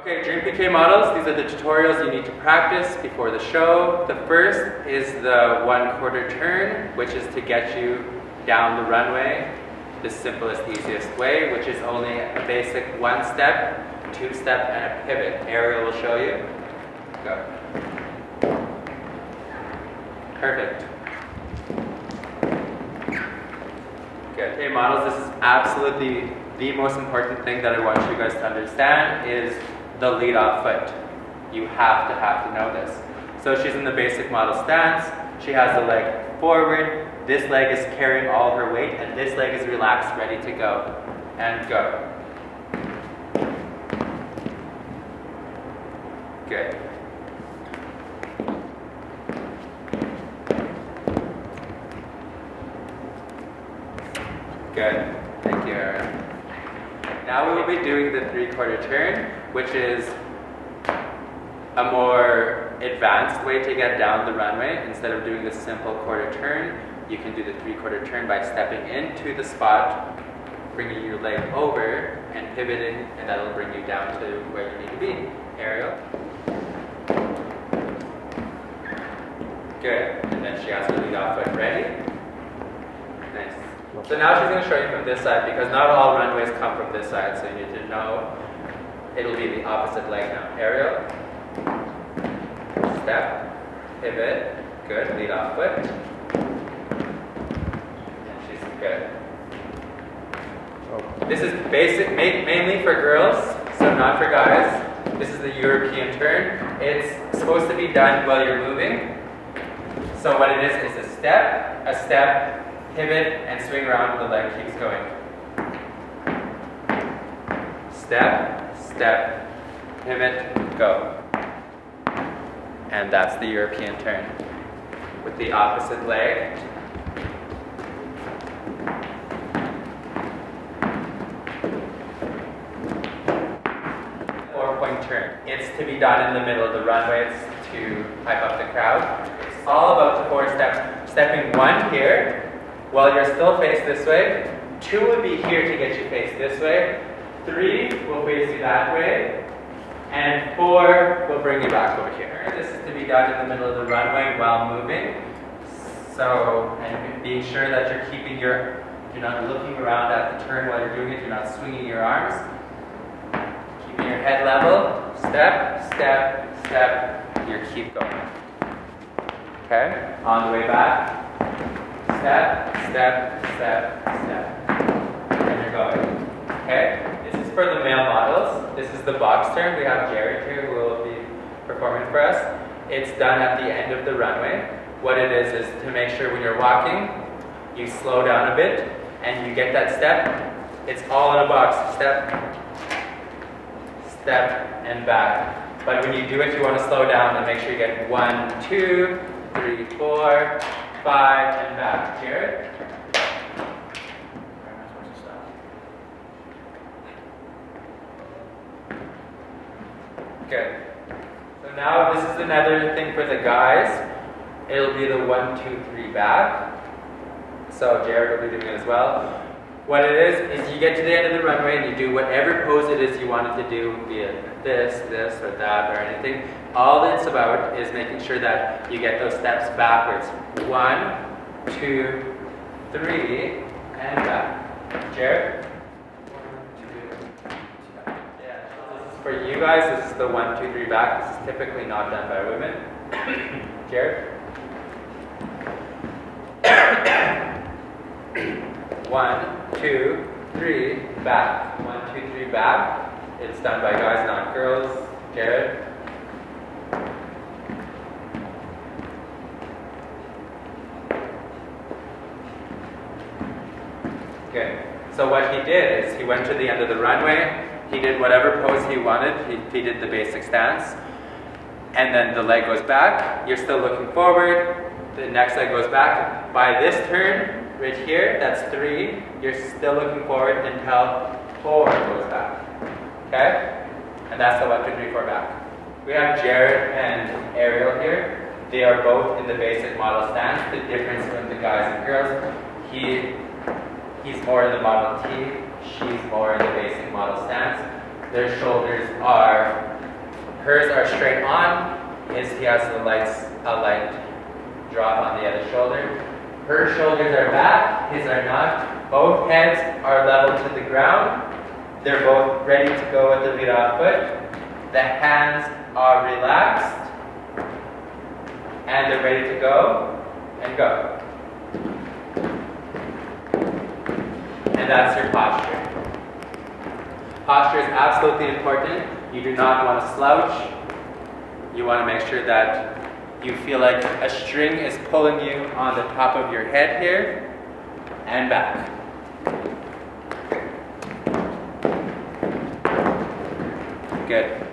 Okay, Dream PK models, these are the tutorials you need to practice before the show. The first is the 1/4 turn, which is to get you down the runway the simplest, easiest way, which is only a basic 1-step, 2-step, and a pivot. Ariel will show you. Go. Perfect. Good. Okay, models, this is absolutely the most important thing that I want you guys to understand is the lead-off foot. You have to know this. So she's in the basic model stance. She has the leg forward. This leg is carrying all her weight, and this leg is relaxed, ready to go. And go. Good. Good. Thank you, Aaron. Now we will be doing the 3/4 turn, which is a more advanced way to get down the runway. Instead of doing the simple 1/4 turn, you can do the 3/4 turn by stepping into the spot, bringing your leg over, and pivoting, and that'll bring you down to where you need to be. Ariel. Good. And then she has her lead off foot ready. Nice. So now she's going to show you from this side, because not all runways come from this side, so you need to know it'll be the opposite leg now. Ariel. Step. Pivot. Good. Lead off foot. And she's good. This is basic, mainly for girls, so not for guys. This is the European turn. It's supposed to be done while you're moving. So what it is a step, pivot, and swing around, the leg keeps going. Step, pivot, go. And that's the European turn. With the opposite leg. 4-point turn. It's to be done in the middle of the runway. It's to hype up the crowd. It's all about the 4 steps. Stepping 1 here, while you're still faced this way. 2 would be here to get you faced this way. 3 will face you that way. And 4 will bring you back over here. This is to be done in the middle of the runway while moving. So, and being sure that you're keeping you're not looking around at the turn while you're doing it. You're not swinging your arms. Keeping your head level. Step. You keep going. Okay? On the way back. Step. And you're going. Okay? This is for the male models. This is the box turn. We have Jared here who will be performing for us. It's done at the end of the runway. What it is to make sure when you're walking, you slow down a bit and you get that step. It's all in a box. Step, and back. But when you do it, you want to slow down and make sure you get 1, 2, 3, 4, 5, and back. Jared? Good. So now this is another thing for the guys. It'll be the 1, 2, 3 back. So Jared will be doing it as well. What it is you get to the end of the runway and you do whatever pose it is you wanted to do, be it this, or that, or anything. All it's about is making sure that you get those steps backwards. 1, 2, 3, and back. Jared? 1, 2, back. Yeah, this is for you guys. This is the 1, 2, 3 back. This is typically not done by women. Jared? 1, 2, 3, back. 1, 2, 3, back. It's done by guys, not girls. Jared? Good. So what he did is he went to the end of the runway. He did whatever pose he wanted. He did the basic stance. And then the leg goes back. You're still looking forward. The next leg goes back. By this turn, right here, that's 3. You're still looking forward until 4 goes back. Okay? And that's the 1, 2, 3, 4 back. We have Jared and Ariel here. They are both in the basic model stance. The difference between the guys and girls, he's more in the Model T, she's more in the basic model stance. Their shoulders are Hers are straight on. He has a light drop on the other shoulder. Her shoulders are back, his are not. Both heads are level to the ground. They're both ready to go with the virar foot. The hands are relaxed. And they're ready to go and go. And that's your posture. Posture is absolutely important. You do not want to slouch. You want to make sure that you feel like a string is pulling you on the top of your head here and back. Good.